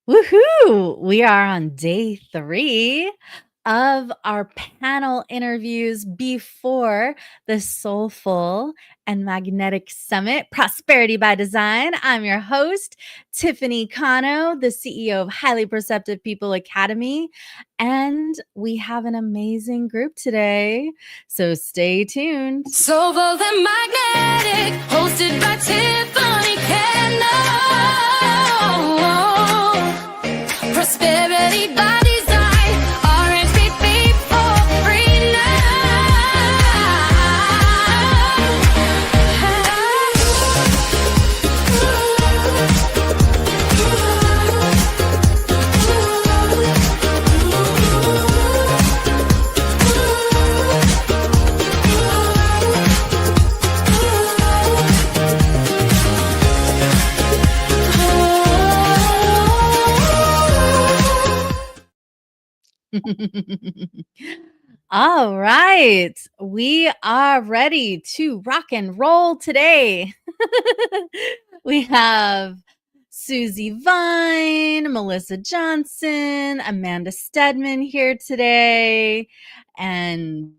Woohoo! We are on day 3 of our panel interviews before the Soulful and Magnetic Summit, Prosperity by Design. I'm your host, Tiffany Cano, the CEO of Highly Perceptive People Academy, and we have an amazing group today, so stay tuned. Soulful and Magnetic, hosted by Tiffany Cano. Prosperity by design, RSVP for free All right, we are ready to rock and roll today. We have Susi Vine, Melissa Johnson, Amanda Steadman here today, and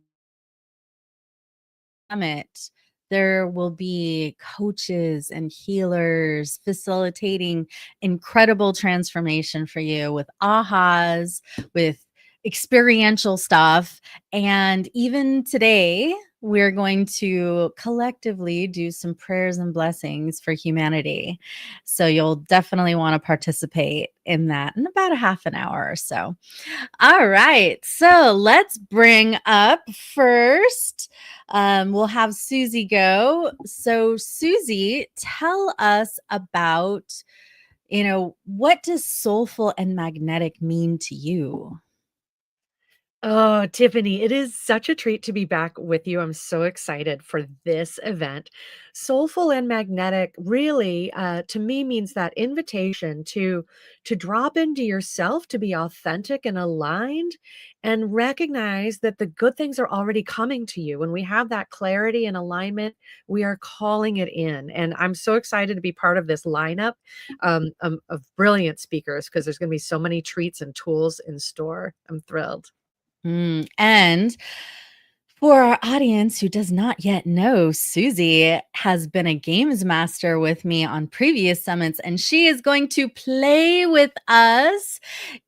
Summit. There will be coaches and healers facilitating incredible transformation for you with ahas, with experiential stuff. And even today, we're going to collectively do some prayers and blessings for humanity. So you'll definitely want to participate in that in about a half an hour or so. All right. So let's bring up first. We'll have Susi go. So Susi, tell us about, what does soulful and magnetic mean to you? Oh, Tiffany, it is such a treat to be back with you. I'm so excited for this event. Soulful and magnetic really, to me, means that invitation to drop into yourself, to be authentic and aligned, and recognize that the good things are already coming to you. When we have that clarity and alignment, we are calling it in. And I'm so excited to be part of this lineup of brilliant speakers because there's going to be so many treats and tools in store. I'm thrilled. And for our audience who does not yet know, Susi has been a games master with me on previous summits, and she is going to play with us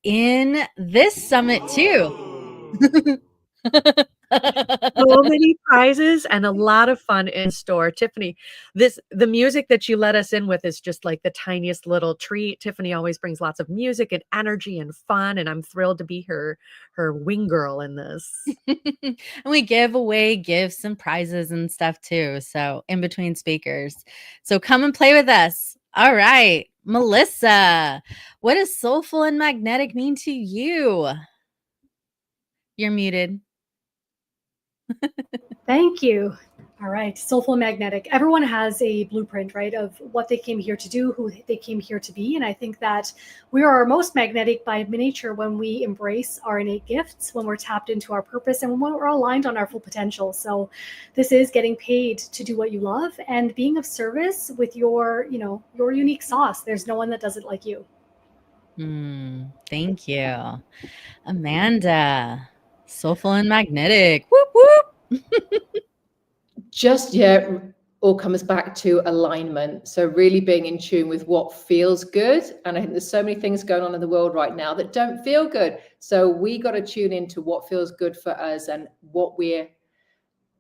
in this summit too. So many prizes and a lot of fun in store. Tiffany, the music that you let us in with is just like the tiniest little treat. Tiffany always brings lots of music and energy and fun, and I'm thrilled to be her wing girl in this. And we give away gifts and prizes and stuff too. So in between speakers. So come and play with us. All right. Melissa, what does soulful and magnetic mean to you? You're muted. Thank you. All right, soulful and magnetic. Everyone has a blueprint, right, of what they came here to do, who they came here to be. And I think that we are most magnetic by nature when we embrace our innate gifts, when we're tapped into our purpose, and when we're aligned on our full potential. So this is getting paid to do what you love and being of service with your unique sauce. There's no one that does it like you. Thank you. Amanda, soulful and magnetic. Whoop, whoop. All comes back to alignment. So really being in tune with what feels good. And I think there's so many things going on in the world right now that don't feel good. So we got to tune into what feels good for us and what we're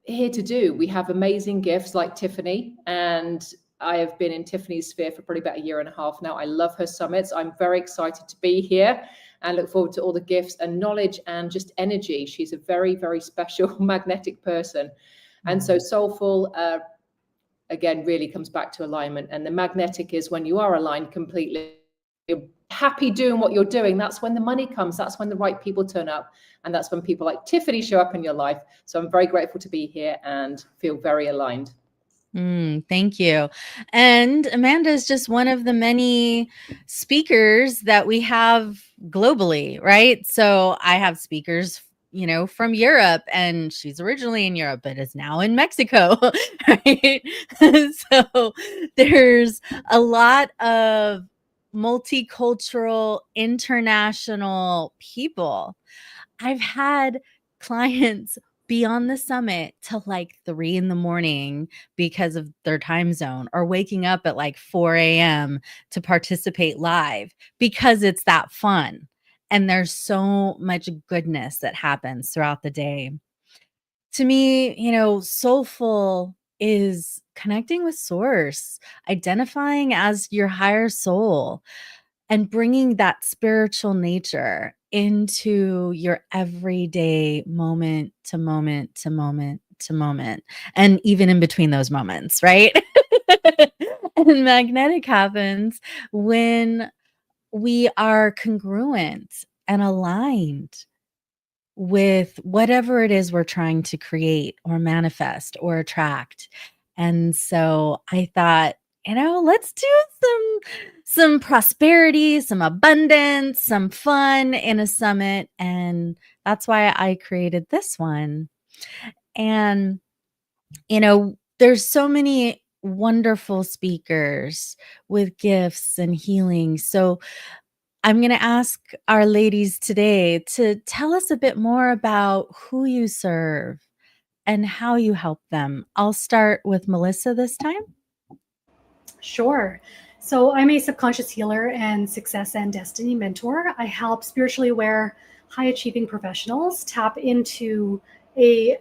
here to do. We have amazing gifts like Tiffany, and I have been in Tiffany's sphere for probably about a year and a half now. I love her summits. I'm very excited to be here and look forward to all the gifts and knowledge and just energy. She's a very, very special magnetic person. And so soulful, again, really comes back to alignment. And the magnetic is when you are aligned completely, you're happy doing what you're doing. That's when the money comes. That's when the right people turn up. And that's when people like Tiffany show up in your life. So I'm very grateful to be here and feel very aligned. Thank you. And Amanda is just one of the many speakers that we have globally, right? So I have speakers, from Europe, and she's originally in Europe, but is now in Mexico, right? So there's a lot of multicultural, international people. I've had clients be on the summit till like 3 in the morning because of their time zone, or waking up at like 4 a.m. to participate live because it's that fun. And there's so much goodness that happens throughout the day. To me, soulful is connecting with source, identifying as your higher soul, and bringing that spiritual nature into your everyday moment to moment to moment to moment, and even in between those moments, right? And magnetic happens when we are congruent and aligned with whatever it is we're trying to create or manifest or attract. And so I thought, let's do some prosperity, some abundance, some fun in a summit, and that's why I created this one. And there's so many wonderful speakers with gifts and healing. So I'm going to ask our ladies today to tell us a bit more about who you serve and how you help them. I'll start with Melissa this time. Sure. So I'm a subconscious healer and success and destiny mentor. I help spiritually aware, high achieving professionals tap into a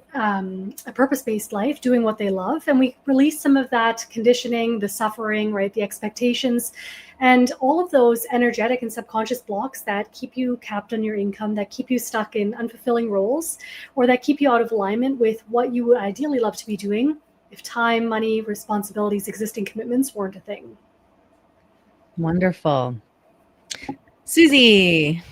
purpose-based life, doing what they love, and we release some of that conditioning, the suffering, right, the expectations, and all of those energetic and subconscious blocks that keep you capped on your income, that keep you stuck in unfulfilling roles, or that keep you out of alignment with what you would ideally love to be doing if time, money, responsibilities, existing commitments weren't a thing. Wonderful. Susie.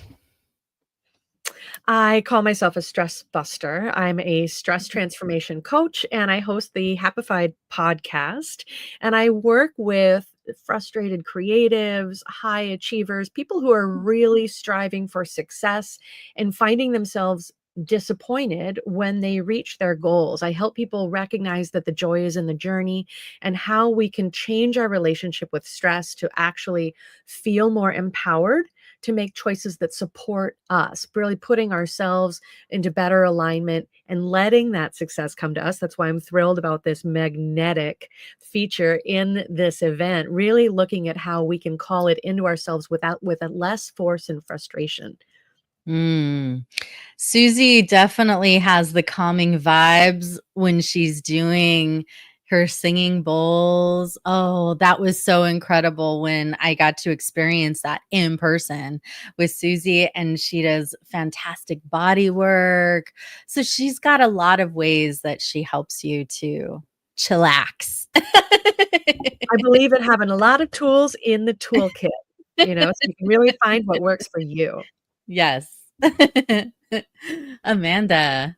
I call myself a stress buster. I'm a stress transformation coach, and I host the Happified podcast. And I work with frustrated creatives, high achievers, people who are really striving for success and finding themselves disappointed when they reach their goals. I help people recognize that the joy is in the journey and how we can change our relationship with stress to actually feel more empowered to make choices that support us, really putting ourselves into better alignment and letting that success come to us. That's why I'm thrilled about this magnetic feature in this event, really looking at how we can call it into ourselves with a less force and frustration. Susie definitely has the calming vibes when she's doing her singing bowls. Oh, that was so incredible when I got to experience that in person with Susie, and she does fantastic body work. So she's got a lot of ways that she helps you to chillax. I believe in having a lot of tools in the toolkit, so you can really find what works for you. Yes. Amanda.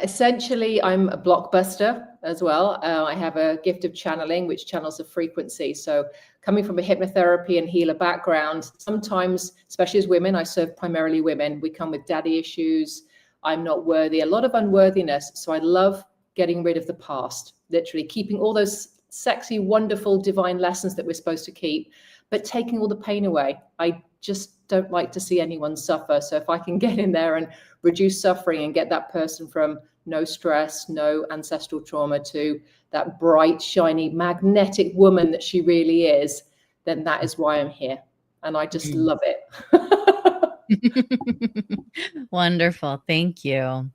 Essentially, I'm a blockbuster as well. I have a gift of channeling, which channels a frequency. So coming from a hypnotherapy and healer background, sometimes, especially as women, I serve primarily women. We come with daddy issues. I'm not worthy, a lot of unworthiness. So I love getting rid of the past, literally keeping all those sexy, wonderful, divine lessons that we're supposed to keep, but taking all the pain away. I just don't like to see anyone suffer. So if I can get in there and reduce suffering and get that person from no stress, no ancestral trauma to that bright, shiny, magnetic woman that she really is, then that is why I'm here. And I just love it. Wonderful. Thank you.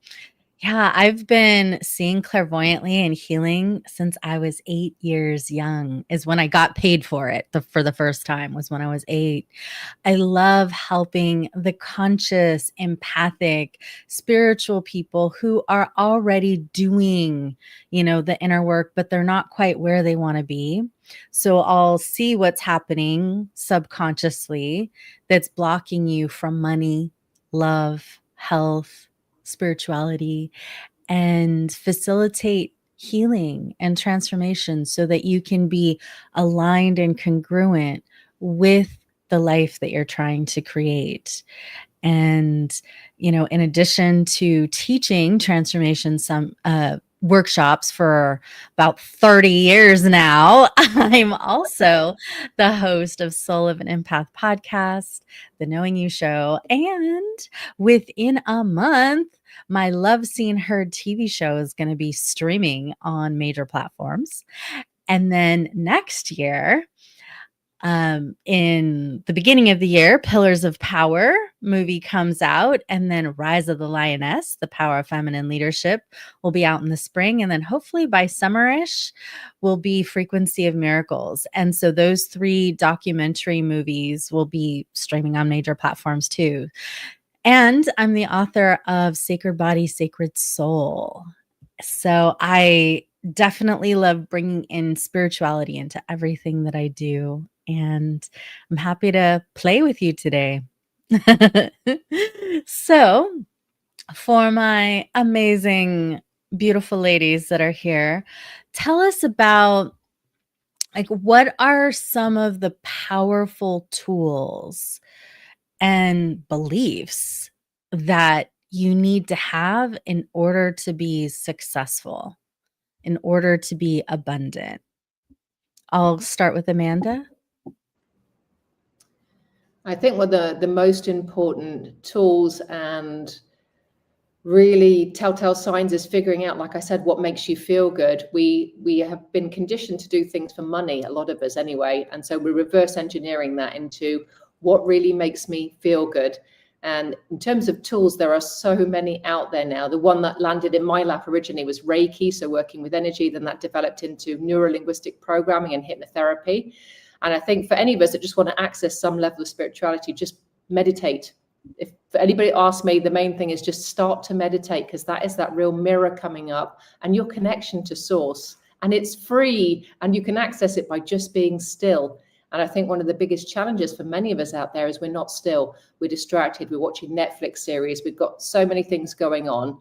Yeah, I've been seeing clairvoyantly and healing since I was 8 years young, is when I got paid for it for the first time, was when I was 8. I love helping the conscious, empathic, spiritual people who are already doing, the inner work, but they're not quite where they want to be. So I'll see what's happening subconsciously that's blocking you from money, love, health, spirituality, and facilitate healing and transformation so that you can be aligned and congruent with the life that you're trying to create. And, in addition to teaching transformation, workshops for about 30 years now. I'm also the host of Soul of an Empath podcast, The Knowing You Show, and within a month, my Love Seen Heard TV show is going to be streaming on major platforms. And then next year, in the beginning of the year, Pillars of Power movie comes out, and then Rise of the Lioness, The Power of Feminine Leadership, will be out in the spring. And then hopefully by summerish will be Frequency of Miracles. And so those 3 documentary movies will be streaming on major platforms too. And I'm the author of Sacred Body, Sacred Soul. So I definitely love bringing in spirituality into everything that I do. And I'm happy to play with you today. So, for my amazing, beautiful ladies that are here, tell us about, like, what are some of the powerful tools and beliefs that you need to have in order to be successful, in order to be abundant? I'll start with Amanda. I think one of the most important tools and really telltale signs is figuring out, like I said, what makes you feel good. We have been conditioned to do things for money, a lot of us anyway, and so we're reverse engineering that into what really makes me feel good. And in terms of tools, there are so many out there now. The one that landed in my lap originally was Reiki, so working with energy. Then that developed into neuro-linguistic programming and hypnotherapy. And I think for any of us that just want to access some level of spirituality, just meditate. If anybody asks me, the main thing is just start to meditate, because that is that real mirror coming up and your connection to source. And it's free and you can access it by just being still. And I think one of the biggest challenges for many of us out there is we're not still. We're distracted. We're watching Netflix series. We've got so many things going on.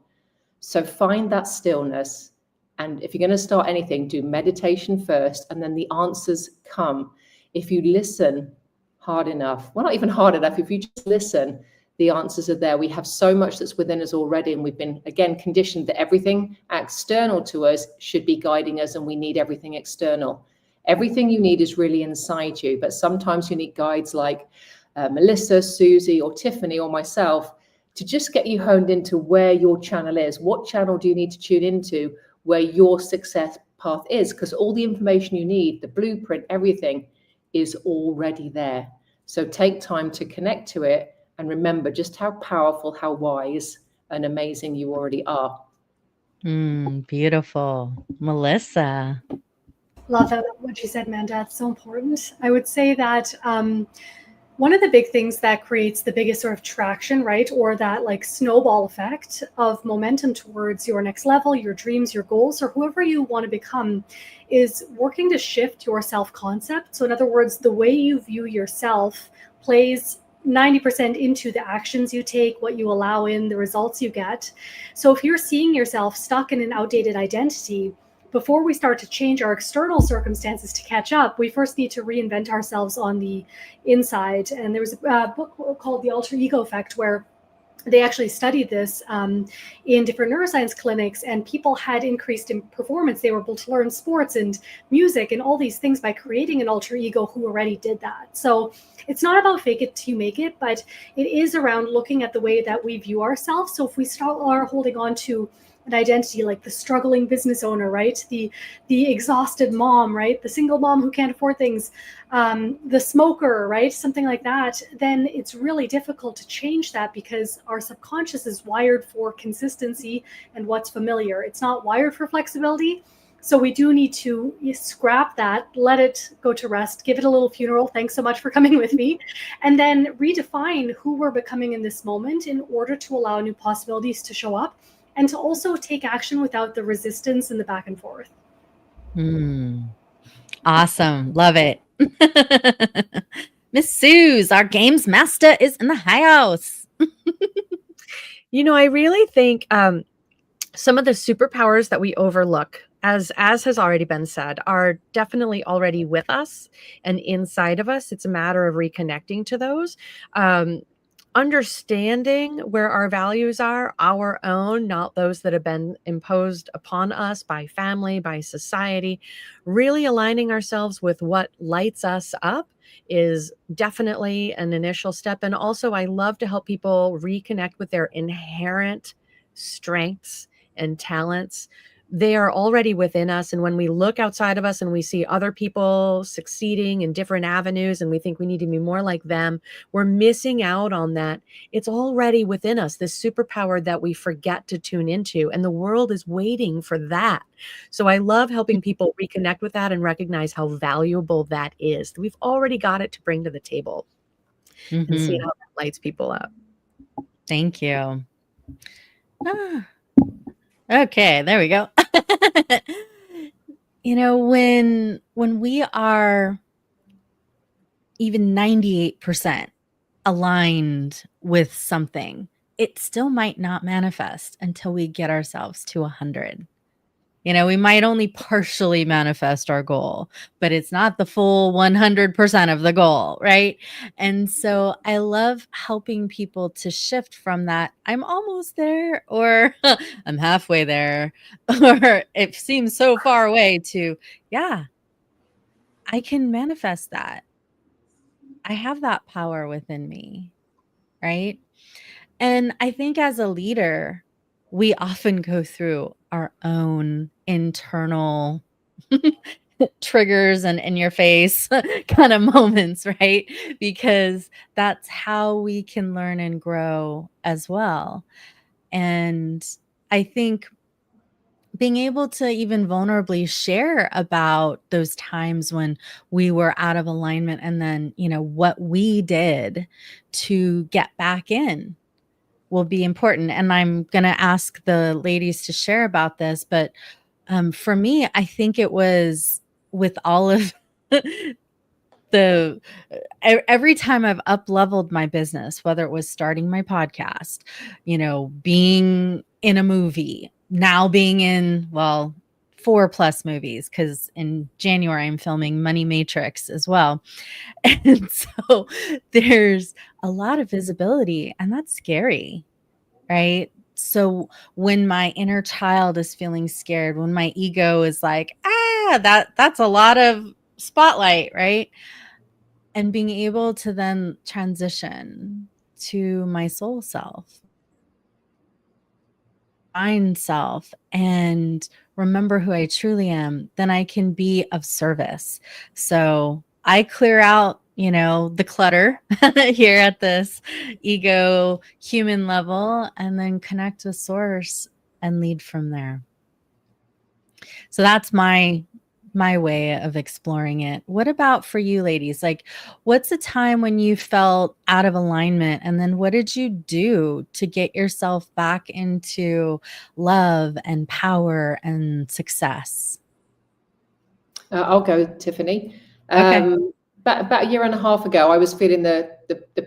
So find that stillness. And if you're going to start anything, do meditation first, and then the answers come. If you listen hard enough, well, not even hard enough, if you just listen, the answers are there. We have so much that's within us already. And we've been, again, conditioned that everything external to us should be guiding us, and we need everything external. Everything you need is really inside you, but sometimes you need guides like Melissa, Susie, or Tiffany, or myself, to just get you honed into where your channel is. What channel do you need to tune into where your success path is? Because all the information you need, the blueprint, everything is already there. So take time to connect to it and remember just how powerful, how wise and amazing you already are. Beautiful. Melissa. Love that, what you said, Amanda. It's so important. I would say that one of the big things that creates the biggest sort of traction, right, or that like snowball effect of momentum towards your next level, your dreams, your goals, or whoever you want to become, is working to shift your self-concept. So in other words, the way you view yourself plays 90% into the actions you take, what you allow in, the results you get. So if you're seeing yourself stuck in an outdated identity, before we start to change our external circumstances to catch up, we first need to reinvent ourselves on the inside. And there was a book called The Alter Ego Effect, where they actually studied this in different neuroscience clinics, and people had increased in performance. They were able to learn sports and music and all these things by creating an alter ego who already did that. So it's not about fake it till you make it, but it is around looking at the way that we view ourselves. So if we are holding on to an identity like the struggling business owner, right? The exhausted mom, right? The single mom who can't afford things, the smoker, right? Something like that, then it's really difficult to change that, because our subconscious is wired for consistency and what's familiar. It's not wired for flexibility. So we do need to scrap that, let it go to rest, give it a little funeral. Thanks so much for coming with me. And then redefine who we're becoming in this moment in order to allow new possibilities to show up, and to also take action without the resistance and the back and forth. Awesome. Love it. Miss Suze, our games master, is in the house. You know, I really think some of the superpowers that we overlook, as has already been said, are definitely already with us and inside of us. It's a matter of reconnecting to those. understanding where our values are, our own, not those that have been imposed upon us by family, by society, really aligning ourselves with what lights us up is definitely an initial step. And also, I love to help people reconnect with their inherent strengths and talents. They are already within us. And when we look outside of us and we see other people succeeding in different avenues and we think we need to be more like them, we're missing out on that. It's already within us, this superpower that we forget to tune into. And the world is waiting for that. So I love helping people reconnect with that and recognize how valuable that is. We've already got it to bring to the table and see Mhm. how that lights people up. Thank you. Ah, okay, there we go. You know, when we are even 98% aligned with something, it still might not manifest until we get ourselves to 100. You know, we might only partially manifest our goal, but it's not the full 100% of the goal, right? And so I love helping people to shift from that, I'm almost there, or I'm halfway there, or it seems so far away, to, yeah, I can manifest that. I have that power within me, right? And I think as a leader, we often go through our own internal triggers and in your face kind of moments, right? Because that's how we can learn and grow as well. And I think being able to even vulnerably share about those times when we were out of alignment, and then, you know, what we did to get back in, will be important. And I'm going to ask the ladies to share about this. But for me, I think it was with all of the every time I've up leveled my business, whether it was starting my podcast, you know, being in a movie, now being in, well, 4+ movies, because in January I'm filming Money Matrix as well. And so there's a lot of visibility, and that's scary, right? So when my inner child is feeling scared, when my ego is like, that's a lot of spotlight, right? And being able to then transition to my soul self, divine self, and remember who I truly am, then I can be of service. So I clear out, you know, the clutter here at this ego human level, and then connect with source and lead from there. So that's my way of exploring it. What about for you ladies? Like, what's a time when you felt out of alignment, and then what did you do to get yourself back into love and power and success? I'll go, Tiffany. Okay. About a year and a half ago, I was feeling the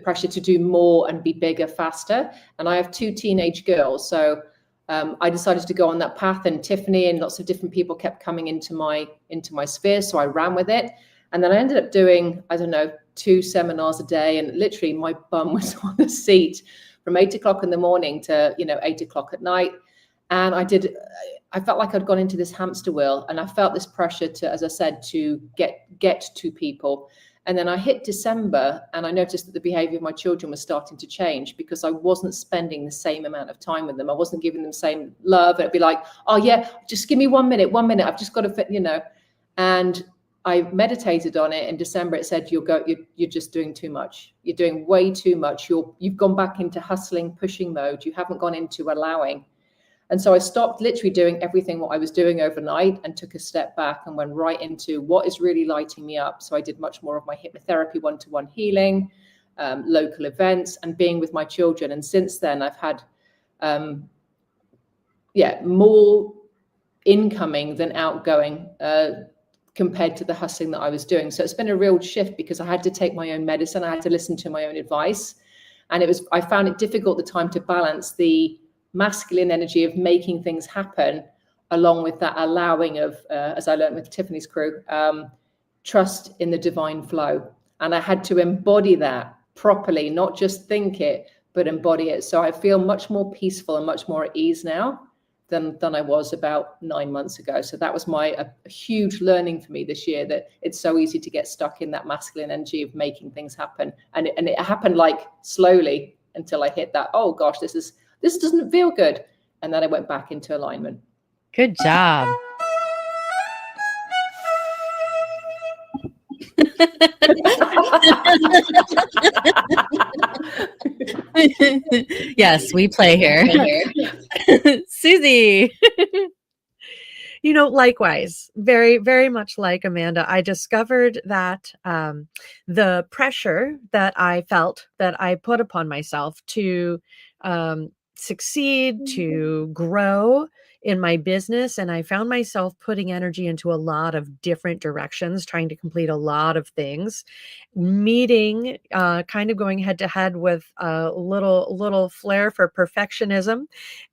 pressure to do more and be bigger faster. And I have 2 teenage girls. So I decided to go on that path, and Tiffany and lots of different people kept coming into my sphere. So I ran with it. And then I ended up doing, I don't know, 2 seminars a day. And literally my bum was on the seat from 8 o'clock in the morning to, 8 o'clock at night. And I felt like I'd gone into this hamster wheel, and I felt this pressure to, as I said, to get to people. And then I hit December, and I noticed that the behavior of my children was starting to change, because I wasn't spending the same amount of time with them. I wasn't giving them the same love. It'd be like, oh yeah, just give me 1 minute. I've just got to fit, and I meditated on it in December. It said, you're just doing too much. You're doing way too much. You've gone back into hustling, pushing mode. You haven't gone into allowing. And so I stopped literally doing everything what I was doing overnight, and took a step back and went right into what is really lighting me up. So I did much more of my hypnotherapy, one-to-one healing, local events, and being with my children. And since then, I've had, more incoming than outgoing compared to the hustling that I was doing. So it's been a real shift, because I had to take my own medicine. I had to listen to my own advice. And I found it difficult at the time to balance the masculine energy of making things happen, along with that allowing of, as I learned with Tiffany's crew, trust in the divine flow. And I had to embody that properly, not just think it, but embody it. So I feel much more peaceful and much more at ease now than I was about 9 months ago. So that was a huge learning for me this year, that it's so easy to get stuck in that masculine energy of making things happen. And it happened like slowly until I hit that, oh gosh, this doesn't feel good. And then I went back into alignment. Good job. Yes, we play here. Susie. Likewise, very, very much like Amanda, I discovered that the pressure that I felt that I put upon myself to succeed, to grow in my business, and I found myself putting energy into a lot of different directions, trying to complete a lot of things, meeting, kind of going head to head with a little flair for perfectionism,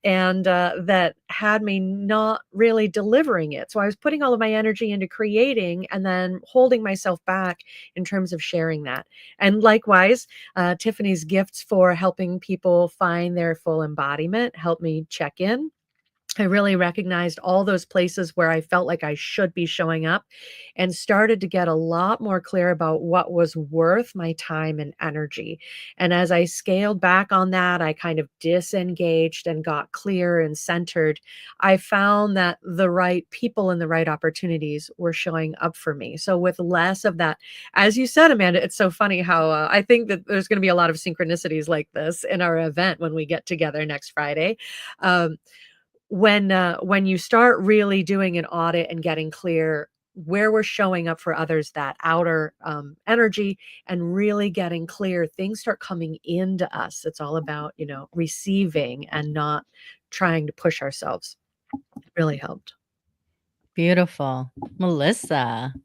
and that had me not really delivering it. So I was putting all of my energy into creating and then holding myself back in terms of sharing that. And likewise, Tiffany's gifts for helping people find their full embodiment helped me check in. I really recognized all those places where I felt like I should be showing up, and started to get a lot more clear about what was worth my time and energy. And as I scaled back on that, I kind of disengaged and got clear and centered. I found that the right people and the right opportunities were showing up for me. So with less of that, as you said, Amanda, it's so funny how I think that there's going to be a lot of synchronicities like this in our event when we get together next Friday. When you start really doing an audit and getting clear where we're showing up for others, that outer energy, and really getting clear, things start coming into us. It's all about, receiving and not trying to push ourselves. It really helped. Beautiful. Melissa.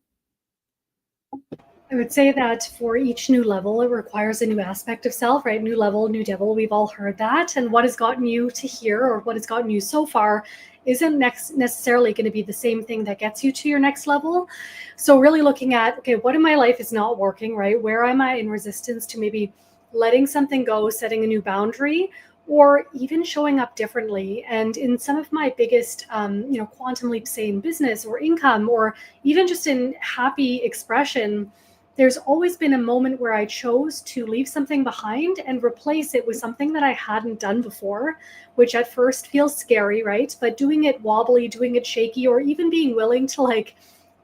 I would say that for each new level, it requires a new aspect of self, right? New level, new devil. We've all heard that. And what has gotten you to here, or what has gotten you so far, isn't necessarily going to be the same thing that gets you to your next level. So really looking at, okay, what in my life is not working, right? Where am I in resistance to maybe letting something go, setting a new boundary, or even showing up differently? And in some of my biggest, quantum leaps, say in business or income, or even just in happy expression, there's always been a moment where I chose to leave something behind and replace it with something that I hadn't done before, which at first feels scary, right? But doing it wobbly, doing it shaky, or even being willing to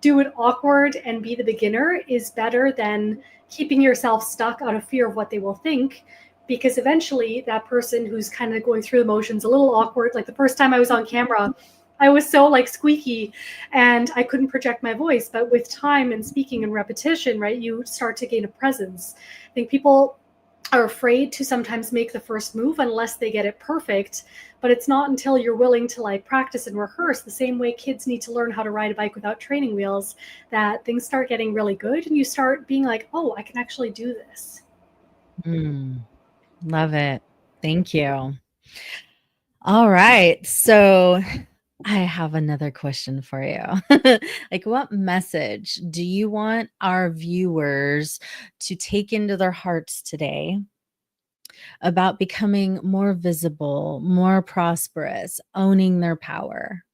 do it awkward and be the beginner is better than keeping yourself stuck out of fear of what they will think. Because eventually that person who's kind of going through the motions, a little awkward, like the first time I was on camera, I was so squeaky and I couldn't project my voice. But with time and speaking and repetition, right, you start to gain a presence. I think people are afraid to sometimes make the first move unless they get it perfect. But it's not until you're willing to practice and rehearse, the same way kids need to learn how to ride a bike without training wheels, that things start getting really good and you start being like, oh, I can actually do this. Love it. Thank you. All right. So I have another question for you. What message do you want our viewers to take into their hearts today about becoming more visible, more prosperous, owning their power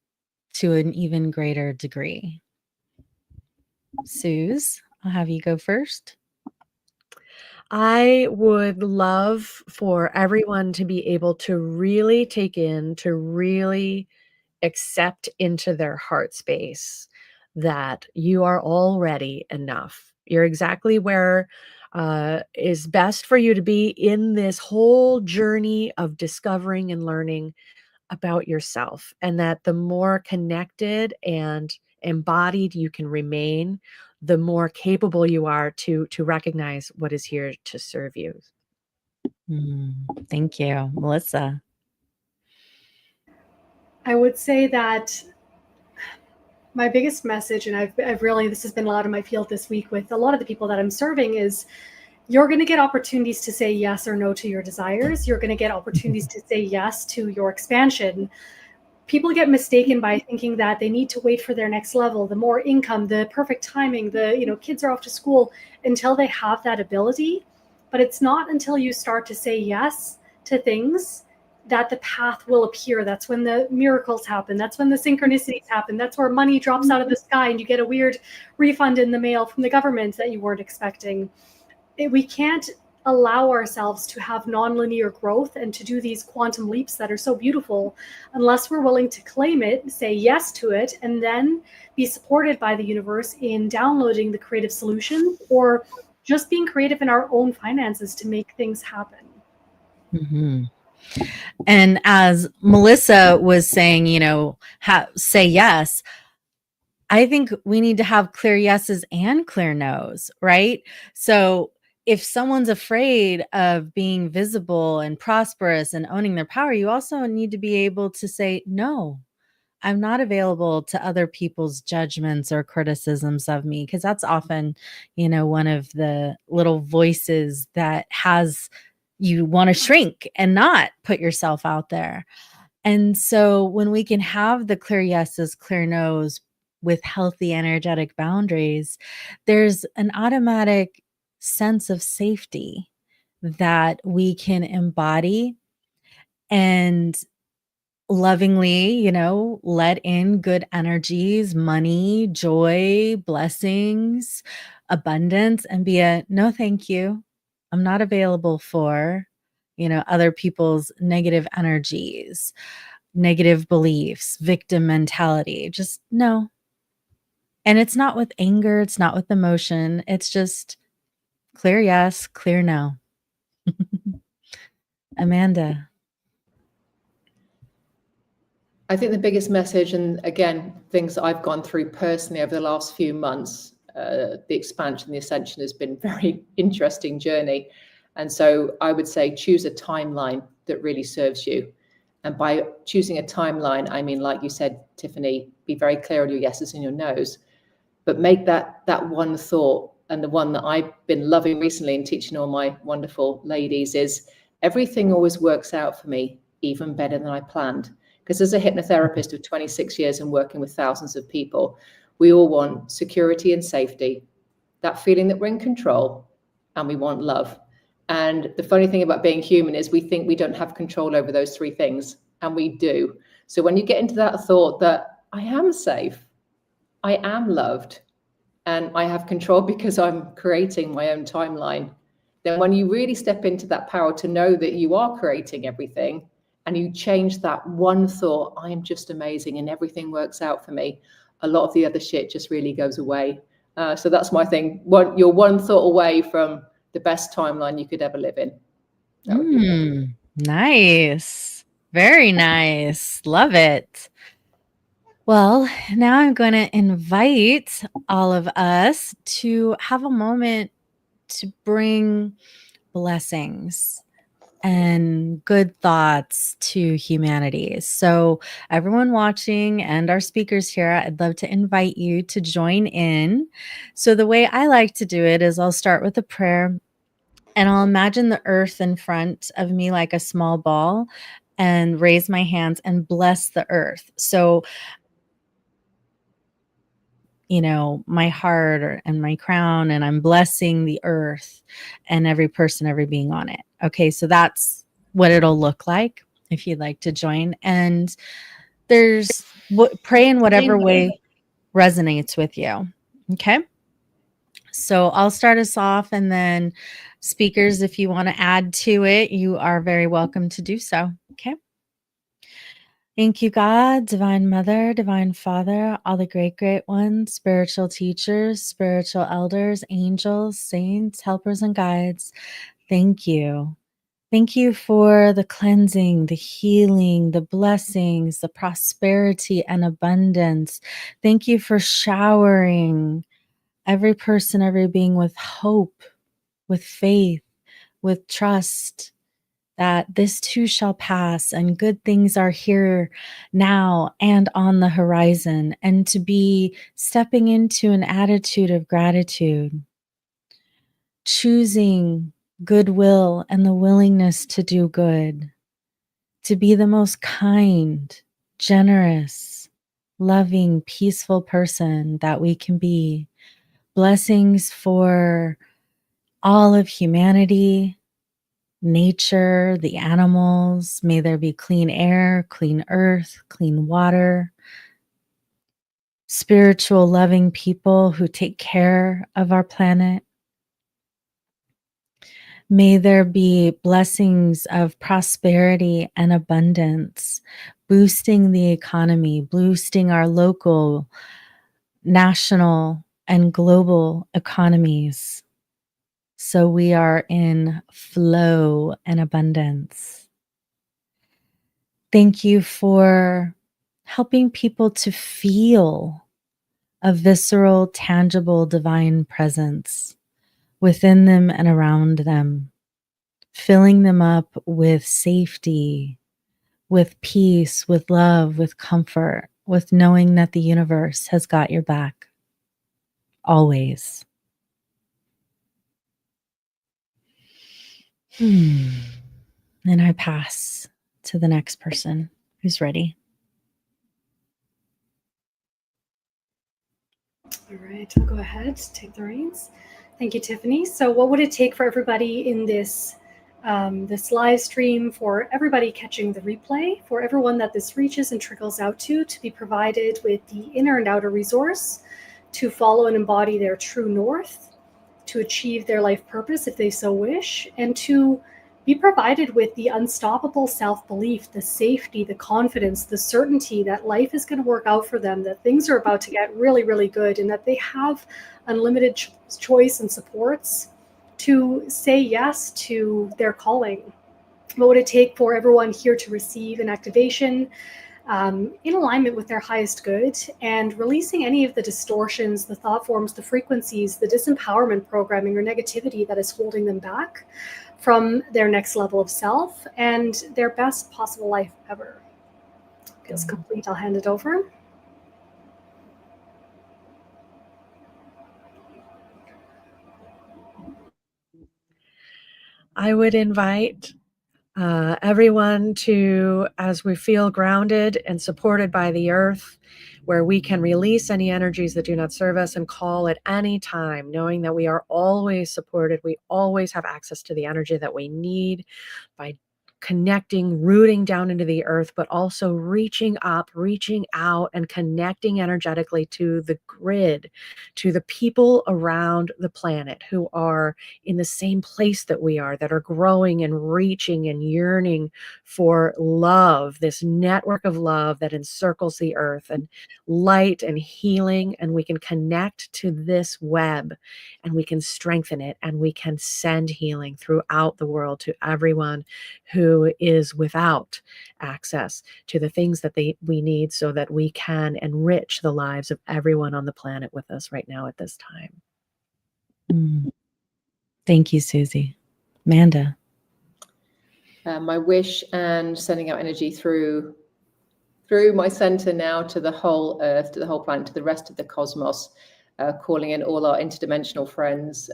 to an even greater degree? Suze, I'll have you go first. I would love for everyone to be able to really take in, to really accept into their heart space that you are already enough. You're exactly where is best for you to be in this whole journey of discovering and learning about yourself, and that the more connected and embodied you can remain, the more capable you are to recognize what is here to serve you. Thank you. Melissa. I would say that my biggest message, and I've really, this has been a lot of my field this week with a lot of the people that I'm serving, is you're going to get opportunities to say yes or no to your desires. You're going to get opportunities to say yes to your expansion. People get mistaken by thinking that they need to wait for their next level, the more income, the perfect timing, the kids are off to school, until they have that ability. But it's not until you start to say yes to things that the path will appear. That's when the miracles happen. That's when the synchronicities happen. That's where money drops out of the sky and you get a weird refund in the mail from the government that you weren't expecting. We can't allow ourselves to have nonlinear growth and to do these quantum leaps that are so beautiful unless we're willing to claim it, say yes to it, and then be supported by the universe in downloading the creative solutions or just being creative in our own finances to make things happen. Mm-hmm. And as Melissa was saying, say yes. I think we need to have clear yeses and clear nos, right? So if someone's afraid of being visible and prosperous and owning their power, you also need to be able to say, no, I'm not available to other people's judgments or criticisms of me, because that's often, one of the little voices that has you want to shrink and not put yourself out there. And so when we can have the clear yeses, clear nos with healthy energetic boundaries, there's an automatic sense of safety that we can embody and lovingly, let in good energies, money, joy, blessings, abundance, and be a no, thank you. I'm not available for, other people's negative energies, negative beliefs, victim mentality. Just no. And it's not with anger, it's not with emotion. It's just clear yes, clear no. Amanda. I think the biggest message, and again, things that I've gone through personally over the last few months, the expansion, the ascension has been a very interesting journey. And so I would say choose a timeline that really serves you. And by choosing a timeline, I mean, like you said, Tiffany, be very clear on your yeses and your nos, but make that one thought. And the one that I've been loving recently and teaching all my wonderful ladies is everything always works out for me even better than I planned. Because as a hypnotherapist of 26 years and working with thousands of people, we all want security and safety, that feeling that we're in control, and we want love. And the funny thing about being human is we think we don't have control over those three things, and we do. So when you get into that thought that I am safe, I am loved, and I have control because I'm creating my own timeline, then when you really step into that power to know that you are creating everything, and you change that one thought, I am just amazing and everything works out for me, a lot of the other shit just really goes away. So that's my thing. You're one thought away from the best timeline you could ever live in. That would be Nice. Very nice. Love it. Well, now I'm going to invite all of us to have a moment to bring blessings and good thoughts to humanity. So everyone watching and our speakers here, I'd love to invite you to join in. So the way I like to do it is I'll start with a prayer and I'll imagine the earth in front of me like a small ball and raise my hands and bless the earth. So my heart and my crown, and I'm blessing the earth and every person, every being on it. Okay, so that's what it'll look like if you'd like to join. And there's pray in whatever way resonates with you. Okay, so I'll start us off, and then speakers, if you want to add to it, you are very welcome to do so. Okay. Thank you, God, Divine Mother, Divine Father, all the great, great ones, spiritual teachers, spiritual elders, angels, saints, helpers, and guides. Thank you. Thank you for the cleansing, the healing, the blessings, the prosperity and abundance. Thank you for showering every person, every being with hope, with faith, with trust, that this too shall pass and good things are here now and on the horizon, and to be stepping into an attitude of gratitude, choosing goodwill and the willingness to do good, to be the most kind, generous, loving, peaceful person that we can be. Blessings for all of humanity, nature, the animals. May there be clean air, clean earth, clean water, spiritual, loving people who take care of our planet. May there be blessings of prosperity and abundance, boosting the economy, boosting our local, national, and global economies. So we are in flow and abundance. Thank you for helping people to feel a visceral, tangible, divine presence within them and around them, filling them up with safety, with peace, with love, with comfort, with knowing that the universe has got your back always. And I pass to the next person who's ready. All right, I'll go ahead, take the reins. Thank you, Tiffany. So what would it take for everybody in this this live stream, for everybody catching the replay, for everyone that this reaches and trickles out to be provided with the inner and outer resource to follow and embody their true north, to achieve their life purpose if they so wish, and to be provided with the unstoppable self-belief, the safety, the confidence, the certainty that life is going to work out for them, that things are about to get really, really good, and that they have unlimited choice and supports to say yes to their calling. What would it take for everyone here to receive an activation in alignment with their highest good, and releasing any of the distortions, the thought forms, the frequencies, the disempowerment programming or negativity that is holding them back from their next level of self and their best possible life ever? Feels complete. I'll hand it over. I would invite everyone to, as we feel grounded and supported by the earth, where we can release any energies that do not serve us and call at any time, knowing that we are always supported. We always have access to the energy that we need by connecting, rooting down into the earth, but also reaching up, reaching out, and connecting energetically to the grid, to the people around the planet who are in the same place that we are, that are growing and reaching and yearning for love, this network of love that encircles the earth, and light and healing. And we can connect to this web, and we can strengthen it, and we can send healing throughout the world to everyone who is without access to the things that we need, so that we can enrich the lives of everyone on the planet with us right now at this time. Thank you, Susie. Amanda. My wish and sending out energy through my center now to the whole earth, to the whole planet, to the rest of the cosmos, calling in all our interdimensional friends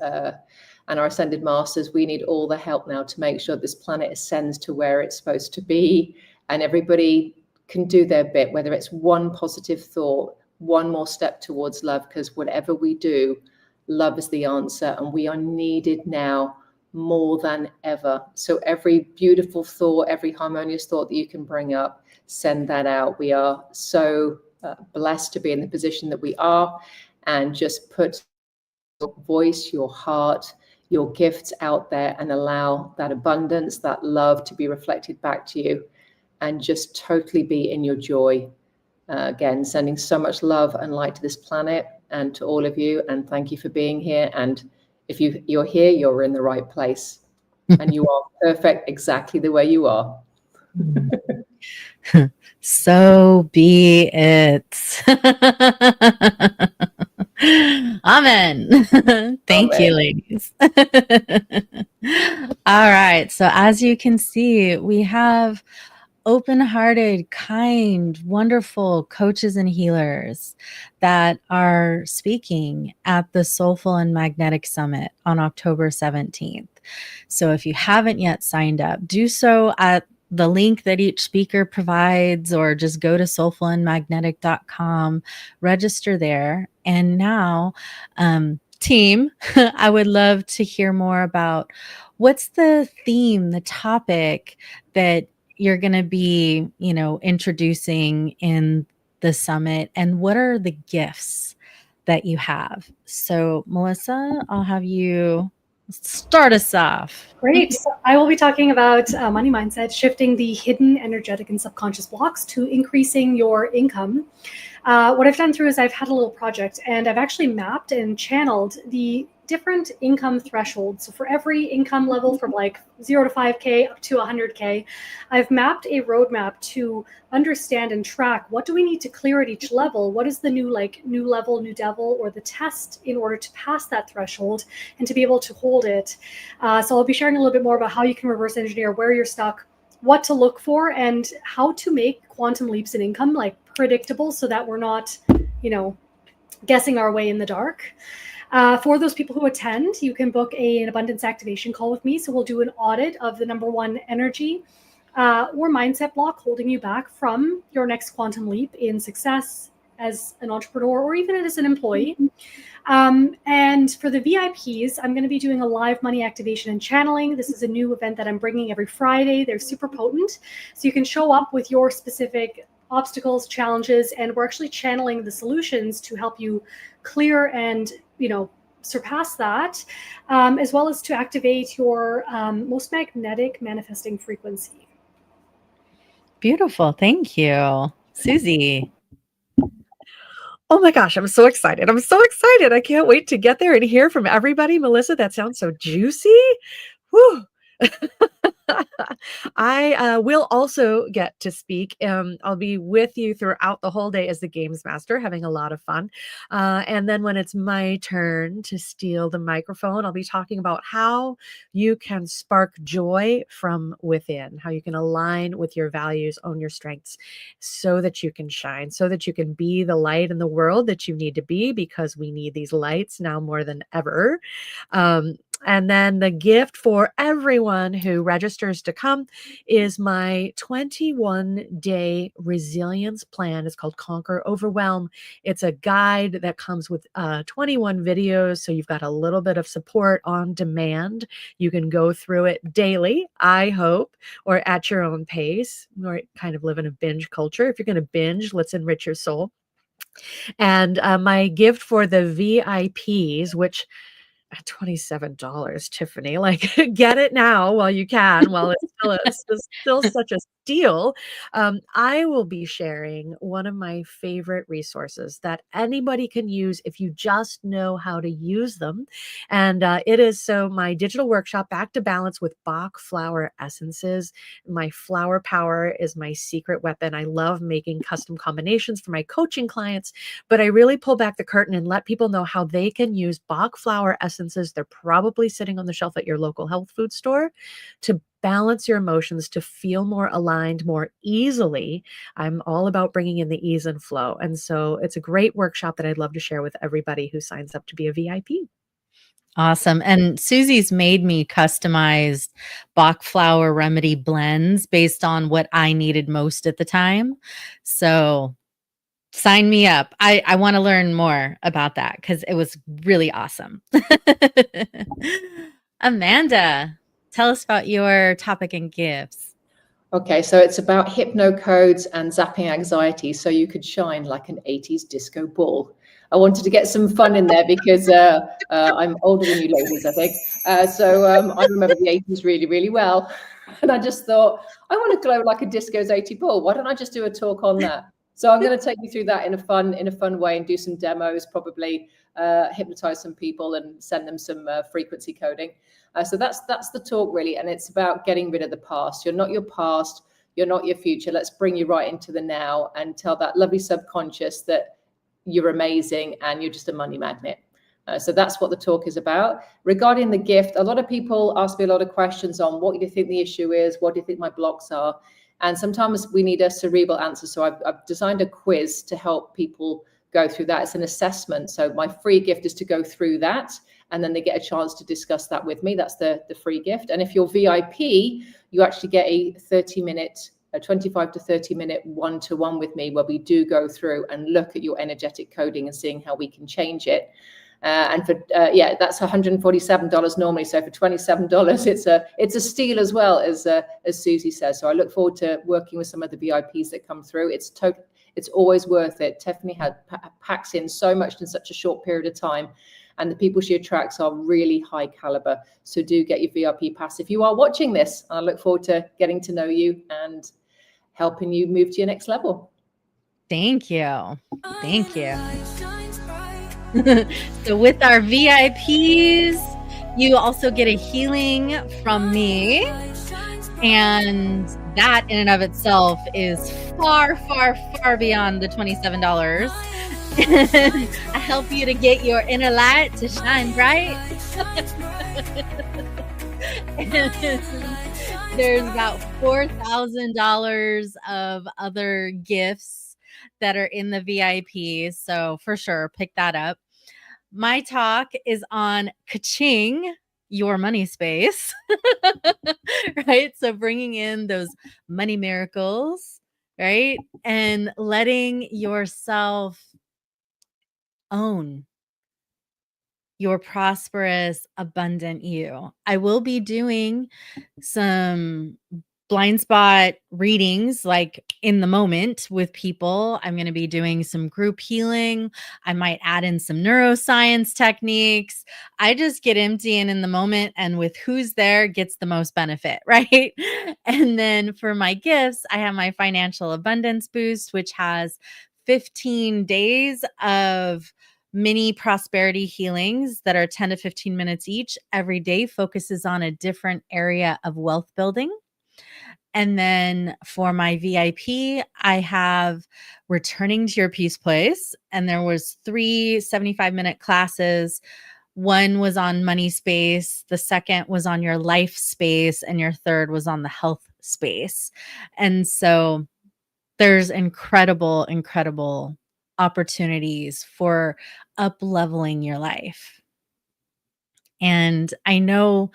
and our ascended masters. We need all the help now to make sure this planet ascends to where it's supposed to be, and everybody can do their bit, whether it's one positive thought, one more step towards love, because whatever we do, love is the answer, and we are needed now more than ever. So every beautiful thought, every harmonious thought that you can bring up, send that out. We are so blessed to be in the position that we are, and just put your voice, your heart, your gifts out there, and allow that abundance, that love to be reflected back to you, and just totally be in your joy. Again, sending so much love and light to this planet and to all of you, and thank you for being here. And if you're here, you're in the right place, and you are perfect exactly the way you are. So be it. Amen. Thank you, ladies. All right. So as you can see, we have open-hearted, kind, wonderful coaches and healers that are speaking at the Soulful and Magnetic Summit on October 17th. So if you haven't yet signed up, do so at the link that each speaker provides, or just go to soulfulandmagnetic.com, register there. And now team, I would love to hear more about what's the theme, the topic that you're going to be, introducing in the summit, and what are the gifts that you have. So, Melissa, I'll have you start us off. Great. So I will be talking about money mindset, shifting the hidden energetic and subconscious blocks to increasing your income. What I've done through is I've had a little project, and I've actually mapped and channeled the different income thresholds. So for every income level from like 0 to 5K up to 100K, I've mapped a roadmap to understand and track what do we need to clear at each level? What is the new level, new devil, or the test in order to pass that threshold and to be able to hold it. So I'll be sharing a little bit more about how you can reverse engineer where you're stuck, what to look for, and how to make quantum leaps in income like predictable so that we're not, guessing our way in the dark. For those people who attend, you can book an abundance activation call with me. So we'll do an audit of the number one energy or mindset block holding you back from your next quantum leap in success as an entrepreneur or even as an employee. And for the VIPs, I'm going to be doing a live money activation and channeling. This is a new event that I'm bringing every Friday. They're super potent. So you can show up with your specific obstacles, challenges, and we're actually channeling the solutions to help you clear and, surpass that, as well as to activate your most magnetic manifesting frequency. Beautiful. Thank you. Susie. Oh my gosh, I'm so excited. I'm so excited. I can't wait to get there and hear from everybody. Melissa, that sounds so juicy. Whew. I will also get to speak. I'll be with you throughout the whole day as the games master, having a lot of fun. And then when it's my turn to steal the microphone, I'll be talking about how you can spark joy from within, how you can align with your values, own your strengths, so that you can shine, so that you can be the light in the world that you need to be, because we need these lights now more than ever. And then the gift for everyone who registers to come is my 21-day resilience plan. It's called Conquer Overwhelm. It's a guide that comes with 21 videos. So you've got a little bit of support on demand. You can go through it daily, I hope, or at your own pace, or kind of live in a binge culture. If you're going to binge, let's enrich your soul. And my gift for the VIPs, which at $27, Tiffany, like get it now while you can, while it's still such a steal. I will be sharing one of my favorite resources that anybody can use if you just know how to use them. And it is my digital workshop, Back to Balance with Bach Flower Essences. My flower power is my secret weapon. I love making custom combinations for my coaching clients, but I really pull back the curtain and let people know how they can use Bach flower essences. They're probably sitting on the shelf at your local health food store to balance your emotions, to feel more aligned more easily. I'm all about bringing in the ease and flow. And so it's a great workshop that I'd love to share with everybody who signs up to be a VIP. Awesome. And Susie's made me customized Bach flower remedy blends based on what I needed most at the time. So sign me up. I want to learn more about that because it was really awesome. Amanda, tell us about your topic and gifts. Okay, so it's about hypno codes and zapping anxiety, so you could shine like an 80s disco ball. I wanted to get some fun in there because I'm older than you ladies, I think. So I remember the 80s really, really well. And I just thought, I want to glow like a disco's 80 ball. Why don't I just do a talk on that? So I'm going to take you through that in a fun way and do some demos, probably hypnotize some people and send them some frequency coding. So that's the talk really. And it's about getting rid of the past. You're not your past. You're not your future. Let's bring you right into the now and tell that lovely subconscious that you're amazing and you're just a money magnet. So that's what the talk is about. Regarding the gift, a lot of people ask me a lot of questions on what do you think the issue is? What do you think my blocks are? And sometimes we need a cerebral answer. So I've designed a quiz to help people go through that. It's an assessment. So my free gift is to go through that. And then they get a chance to discuss that with me. That's the free gift. And if you're VIP, you actually get a 25 to 30 minute one-to-one with me where we do go through and look at your energetic coding and seeing how we can change it. And for yeah, that's $147 normally. So for $27, it's a steal as well, as Susie says. So I look forward to working with some of the VIPs that come through. It's always worth it. Tiffany packs in so much in such a short period of time, and the people she attracts are really high caliber. So do get your VIP pass if you are watching this. I look forward to getting to know you and helping you move to your next level. Thank you. Thank you. So with our VIPs, you also get a healing from me. And that in and of itself is far, far, far beyond the $27. I help you to get your inner light to shine bright. There's about $4,000 of other gifts that are in the VIP. So for sure, pick that up. My talk is on ka-ching, your money space, right? So bringing in those money miracles, right? And letting yourself own your prosperous, abundant you. I will be doing some blind spot readings like in the moment with people. I'm going to be doing some group healing. I might add in some neuroscience techniques. I just get empty and in the moment, and with who's there gets the most benefit, right? And then for my gifts, I have my financial abundance boost, which has 15 days of mini prosperity healings that are 10 to 15 minutes each. Every day focuses on a different area of wealth building. And then for my VIP, I have Returning to Your Peace Place. And there was 3 75-minute classes. One was on money space. The second was on your life space. And your third was on the health space. And so there's incredible, incredible opportunities for up-leveling your life. And I know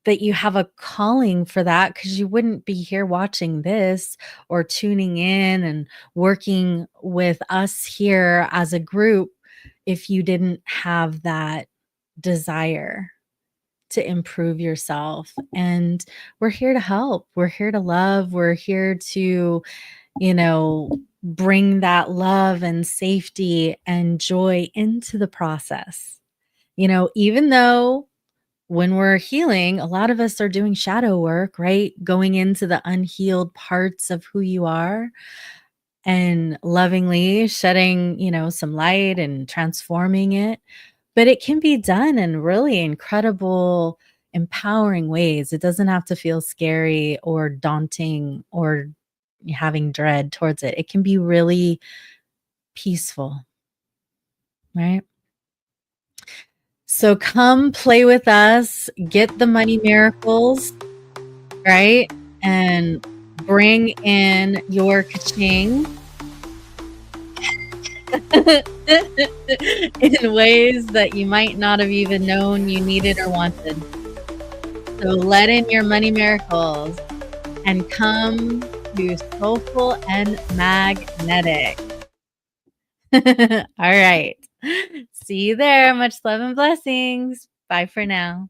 that you have a calling for that, because you wouldn't be here watching this or tuning in and working with us here as a group if you didn't have that desire to improve yourself. And we're here to help. We're here to love. We're here to, bring that love and safety and joy into the process. Even though when we're healing, a lot of us are doing shadow work, right? Going into the unhealed parts of who you are and lovingly shedding, some light and transforming it. But it can be done in really incredible, empowering ways. It doesn't have to feel scary or daunting or having dread towards it. It can be really peaceful, right? So come play with us, get the money miracles, right? And bring in your ka-ching in ways that you might not have even known you needed or wanted. So let in your money miracles and come to Soulful and Magnetic. All right. See you there. Much love and blessings. Bye for now.